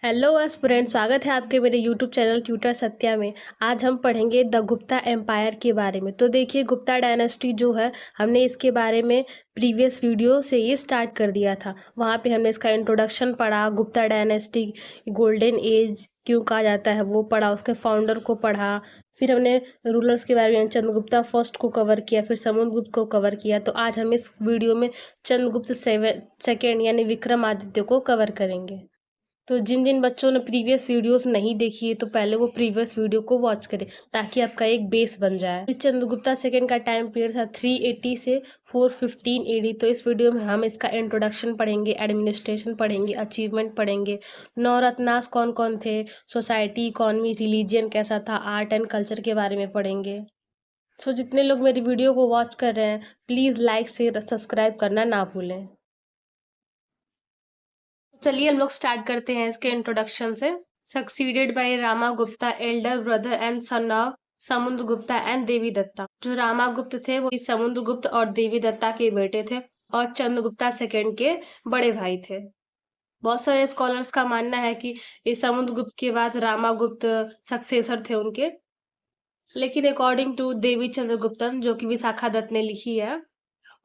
Hello aspirant, स्वागत है आपके मेरे यूट्यूब चैनल ट्यूटर सत्या में। आज हम पढ़ेंगे द गुप्ता एम्पायर के बारे में। तो देखिए, गुप्ता डायनेस्टी जो है, हमने इसके बारे में प्रीवियस वीडियो से ये स्टार्ट कर दिया था। वहाँ पे हमने इसका इंट्रोडक्शन पढ़ा, गुप्ता डायनेस्टी गोल्डन एज क्यों कहा जाता है वो पढ़ा, उसके फाउंडर को पढ़ा। फिर हमने रूलर्स के बारे में चंद्रगुप्ता फर्स्ट को कवर किया, फिर समुद्रगुप्त को कवर किया। तो आज हम इस वीडियो में चंद्रगुप्त सेकेंड यानी विक्रमादित्य को कवर करेंगे। तो जिन जिन बच्चों ने प्रीवियस वीडियोस नहीं देखी है तो पहले वो प्रीवियस वीडियो को वॉच करें ताकि आपका एक बेस बन जाए। चंद्रगुप्ता सेकेंड का टाइम पीरियड था 380 से 415 एडी। तो इस वीडियो में हम इसका इंट्रोडक्शन पढ़ेंगे, एडमिनिस्ट्रेशन पढ़ेंगे, अचीवमेंट पढ़ेंगे, नवरत्नास कौन कौन थे, सोसाइटी, इकोनॉमी, रिलीजियन कैसा था, आर्ट एंड कल्चर के बारे में पढ़ेंगे। सो जितने लोग मेरी वीडियो को वॉच कर रहे हैं प्लीज़ लाइक शेयर सब्सक्राइब करना ना भूलें। चलिए हम लोग स्टार्ट करते हैं इसके इंट्रोडक्शन से। Succeeded by Rama Gupta, Elder brother and son of समुद्र गुप्ता एंड देवी दत्ता। जो रामा गुप्त थे वो समुद्र गुप्त और देवी दत्ता के बेटे थे और चंद्रगुप्ता सेकेंड के बड़े भाई थे। बहुत सारे स्कॉलर्स का मानना है कि ये समुद्रगुप्त के बाद रामा गुप्त सक्सेसर थे उनके, लेकिन अकॉर्डिंग टू देवी चंद्रगुप्तन जो कि विशाखा दत्त ने लिखी है,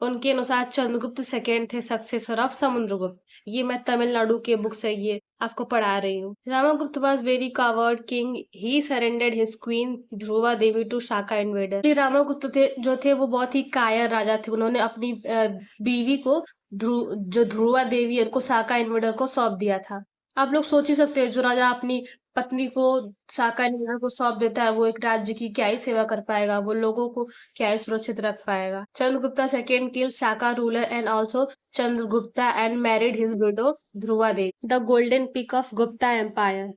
उनके अनुसार चंद्रगुप्त सेकेंड थे सक्सेसर ऑफ समुद्रगुप्त। ये मैं तमिलनाडु के बुक से ये आपको पढ़ा रही हूँ। Ramagupta was very coward king, he surrendered his queen Dhruva Devi to Shaka invader. ये रामागुप्त थे वो बहुत ही कायर राजा थे। उन्होंने अपनी बीवी को जो ध्रुवा देवी है उनको शाका इन्वेडर को सौंप दिया था। आप लोग सोच ही सकते हैं, जो राजा अपनी पत्नी को शाका इन्वेडर को सौंप देता है वो एक राज्य की क्या ही सेवा कर पाएगा, वो लोगों को क्या ही सुरक्षित रख पाएगा। Chandragupta second killed Shaka ruler and also Chandragupta and married his widow Dhruva Devi, the golden peak of Gupta empire.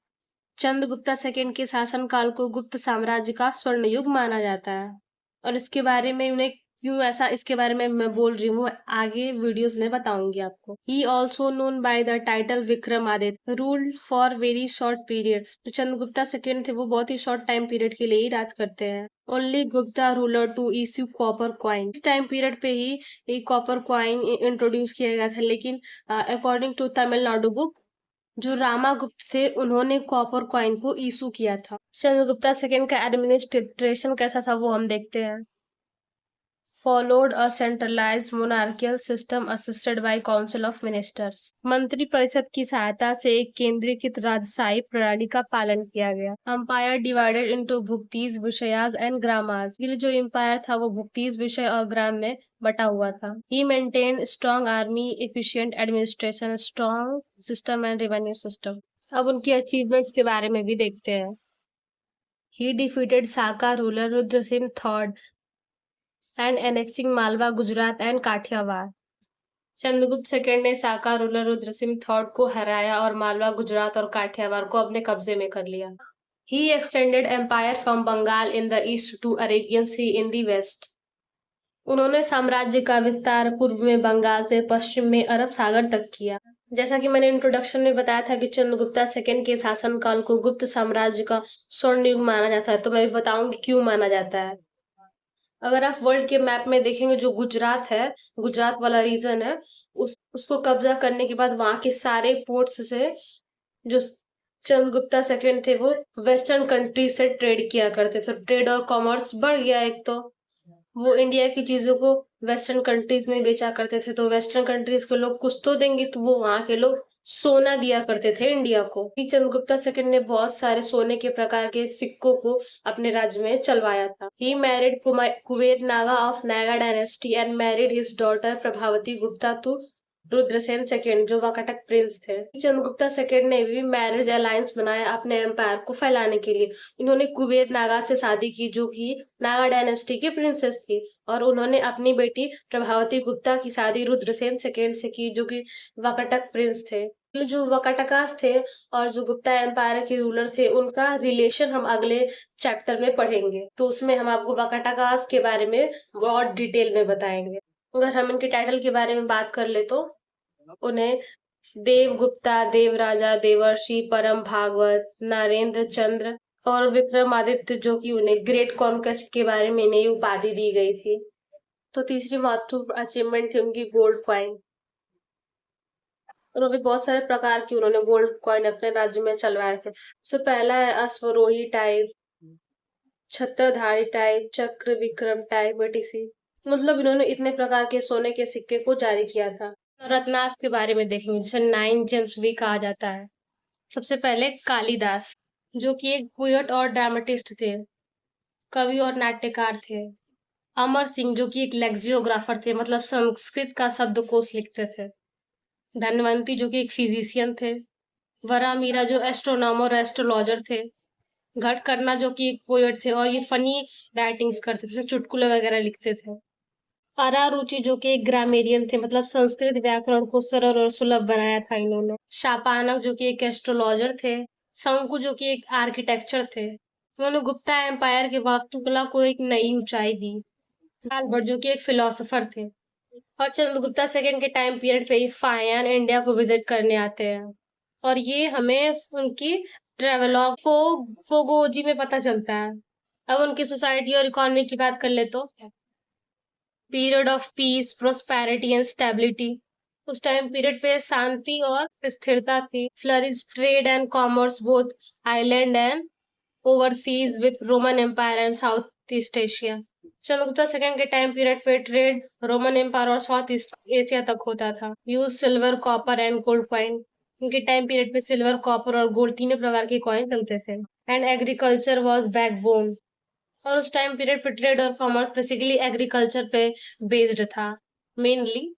Chandragupta second के शासनकाल को गुप्त साम्राज्य का स्वर्ण युग माना जाता है और इसके बारे में उन्हें क्यों ऐसा, इसके बारे में मैं बोल रही हूँ आगे वीडियोस में बताऊंगी आपको। He also known by the title Vikramaditya, ruled for very short period. जो चंद्रगुप्ता सेकेंड थे वो बहुत ही शॉर्ट टाइम पीरियड के लिए ही राज करते हैं। Only Gupta ruler to issue copper coin. इस टाइम पीरियड पे ही कॉपर क्वाइन इंट्रोड्यूस किया गया था, लेकिन अकॉर्डिंग टू तमिलनाडु बुक जो रामागुप्त थे उन्होंने कॉपर कॉइन को इशू किया था। चंद्रगुप्ता सेकेंड का एडमिनिस्ट्रेशन कैसा था वो हम देखते हैं। followed a centralized monarchical system assisted by council of ministers। मंत्री परिषद की सहायता से एक केंद्रीकृत राजशाही प्रणाली का पालन किया गया। Empire divided into bhuktis, vishayas and gramas. ये जो एम्पायर था वो भुक्तीज, विषय और ग्राम में बटा हुआ था। He maintain strong army, efficient administration, strong system and revenue system. अब उनकी अचीवमेंट्स के बारे में भी देखते हैं। He defeated Saka ruler Rudrasimha third and annexing Malwa, Gujarat and Kathiawar. Chandragupta second ने साका रूलर रुद्रसिंह थर्ड को हराया और मालवा, गुजरात और काठियावाड़ को अपने कब्जे में कर लिया। He extended empire from Bengal in the east to Arabian sea in the west. उन्होंने साम्राज्य का विस्तार पूर्व में बंगाल से पश्चिम में अरब सागर तक किया। जैसा कि मैंने इंट्रोडक्शन में बताया था कि चंद्रगुप्ता सेकेंड के शासनकाल को गुप्त साम्राज्य का स्वर्ण युग माना जाता है, तो मैं भी बताऊंगी क्यों माना जाता है। अगर आप वर्ल्ड के मैप में देखेंगे, जो गुजरात है, गुजरात वाला रीजन है, उसको कब्जा करने के बाद वहां के सारे पोर्ट्स से जो चंद्रगुप्ता सेकेंड थे वो वेस्टर्न कंट्री से ट्रेड किया करते थे। ट्रेड और कॉमर्स बढ़ गया। एक तो वो इंडिया की चीजों को वेस्टर्न कंट्रीज में बेचा करते थे, तो वेस्टर्न कंट्रीज के लोग कुछ तो देंगे, तो वो वहां के लोग सोना दिया करते थे इंडिया को। चंद्रगुप्ता सेकंड ने बहुत सारे सोने के प्रकार के सिक्कों को अपने राज्य में चलवाया था। He married Kuber Naga of Naga dynasty and married his daughter Prabhavati Gupta to Rudrasena second, जो वाकाटक प्रिंस थे। चंद्रगुप्ता सेकेंड ने भी मैरिज अलायंस बनाया अपने एम्पायर को फैलाने के लिए। इन्होंने कुबेर नागा से शादी की जो कि नागा डायनेस्टी की प्रिंसेस थी, और उन्होंने अपनी बेटी प्रभावती गुप्ता की शादी रुद्रसेन सेकेंड से की जो कि वाकाटक प्रिंस थे। जो वाकाटकास थे और जो गुप्ता एम्पायर के रूलर थे उनका रिलेशन हम अगले चैप्टर में पढ़ेंगे, तो उसमें हम आपको वाकाटकास के बारे में बहुत डिटेल में बताएंगे। अगर हम इनके टाइटल के बारे में बात कर ले तो उन्हें देवगुप्ता, देवराजा, देवर्षि, परम भागवत, नरेंद्र चंद्र और विक्रमादित्य, जो कि उन्हें ग्रेट कॉन्क्वेस्ट के बारे में नई उपाधि दी गई थी। तो तीसरी महत्वपूर्ण अचीवमेंट थी उनकी गोल्ड कॉइन। और वो भी बहुत सारे प्रकार की उन्होंने गोल्ड कॉइन अपने राज्य में चलवाए थे। सबसे पहला है अश्वरोही टाइप, छत्रधारी टाइप, चक्र विक्रम टाइप, etc। मतलब इन्होंने इतने प्रकार के सोने के सिक्के को जारी किया था। रत्नास के बारे में देखेंगे, जिसे 9 जेम्स भी कहा जाता है। सबसे पहले कालिदास, जो कि एक पोएट और ड्रामेटिस्ट थे, कवि और नाट्यकार थे। अमर सिंह, जो कि एक लेक्सियोग्राफर थे, मतलब संस्कृत का शब्दकोश लिखते थे। धनवंती, जो कि एक फिजिशियन थे। वरामीरा, जो एस्ट्रोनॉमर एस्ट्रोलॉजर थे। घटकरना, जो कि एक पोएट थे और ये फनी राइटिंग्स करते थे, जैसे चुटकुले वगैरह लिखते थे। अरारुचि, जो कि एक ग्रामेरियन थे, मतलब संस्कृत व्याकरण को सरल और सुलभ बनाया था इन्होंने। शापानक, जो कि एक एस्ट्रोलॉजर थे। शंकु, जो कि एक आर्किटेक्चर थे, उन्होंने गुप्ता एम्पायर की वास्तुकला को एक नई ऊंचाई दी। अल्बर्ट, जो कि एक फिलोसोफर थे। और चंद्रगुप्ता सेकंड के टाइम पीरियड पे ही फाहियान इंडिया को विजिट करने आते हैं, और ये हमें उनकी ट्रेवलॉग फोगोजी में पता चलता है। अब उनकी सोसाइटी और इकोनॉमी की बात कर ले तो period of peace, prosperity and stability. उस टाइम पीरियड पे शांति और स्थिरता थी। Flourish trade and commerce both island and overseas with Roman Empire and South East Asia. Chandragupta second के टाइम पीरियड पे ट्रेड रोमन एम्पायर और साउथ ईस्ट एशिया तक होता था। Use silver, copper and gold coin. उनके टाइम पीरियड पे silver, copper और gold तीनों प्रकार के कॉइन चलते थे। And agriculture was backbone. और उस टाइम पीरियड पे ट्रेड और कॉमर्स बेसिकली एग्रीकल्चर पे बेस्ड था मेनली।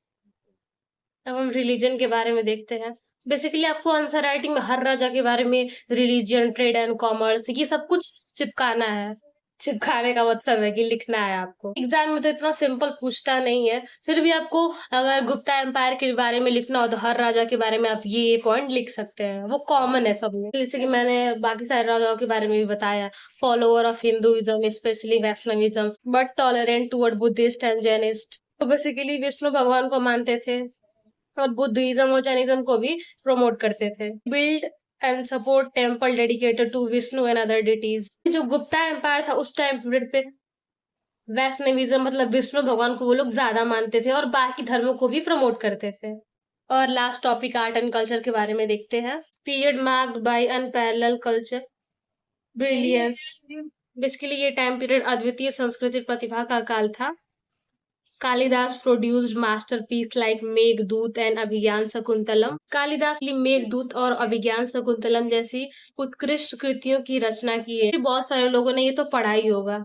अब हम रिलीजन के बारे में देखते हैं। बेसिकली आपको आंसर राइटिंग में हर राजा के बारे में, रिलीजन, ट्रेड एंड कॉमर्स, ये सब कुछ चिपकाना है। चिपकाने का मतलब है कि लिखना है आपको। एग्जाम में तो इतना सिंपल पूछता नहीं है, फिर भी आपको अगर गुप्ता एम्पायर के बारे में लिखना हो तो हर राजा के बारे में आप ये पॉइंट लिख सकते हैं, वो कॉमन है सब में। जैसे कि मैंने बाकी सारे राजाओं के बारे में भी बताया। Follower of Hinduism, specially Vaishnavism, but tolerant toward Buddhist and Jainist. तो बेसिकली विष्णु भगवान को मानते थे और बुद्धिज्म और जैनिज्म को भी प्रमोट करते थे। Build and support temple dedicated to Vishnu and other deities. जो गुप्ता एम्पायर था उस टाइम पीरियड पे वैष्णविज्म, मतलब विष्णु भगवान को वो लोग ज्यादा मानते थे और बाकी धर्मों को भी प्रमोट करते थे। और last topic art and culture के बारे में देखते हैं। Period marked by unparallel culture brilliance. Basically ये टाइम पीरियड अद्वितीय संस्कृति प्रतिभा का काल था। Kalidas produced masterpiece like Meghdoot and Abhigyan Shakuntalam. Kalidas ने मेघदूत और अभिज्ञान शकुंतलम जैसी उत्कृष्ट कृतियों की रचना की है। बहुत सारे लोगों ने ये तो पढ़ा ही होगा।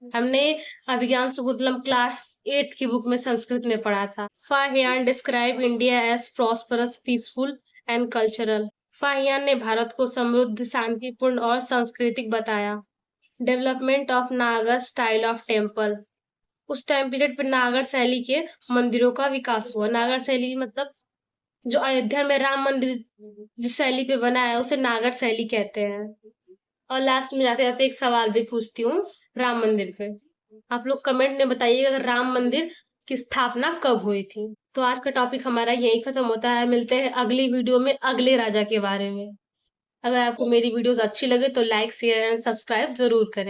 हमने अभिज्ञान शकुंतलम क्लास 8 की बुक में संस्कृत में पढ़ा था। Fahien describe India as prosperous, peaceful and cultural. Fahien ने भारत को समृद्ध, शांतिपूर्ण और सांस्कृतिक बताया। Development of Nagar style of temple. उस टाइम पीरियड पे नागर शैली के मंदिरों का विकास हुआ। नागर शैली मतलब जो अयोध्या में राम मंदिर जिस शैली पे बना है उसे नागर शैली कहते हैं। और लास्ट में जाते जाते एक सवाल भी पूछती हूँ राम मंदिर पे। आप लोग कमेंट में बताइएगा राम मंदिर की स्थापना कब हुई थी। तो आज का टॉपिक हमारा यही खत्म होता है। मिलते हैं अगली वीडियो में अगले राजा के बारे में। अगर आपको मेरी वीडियोस अच्छी लगे तो लाइक, शेयर एंड सब्सक्राइब जरूर करें।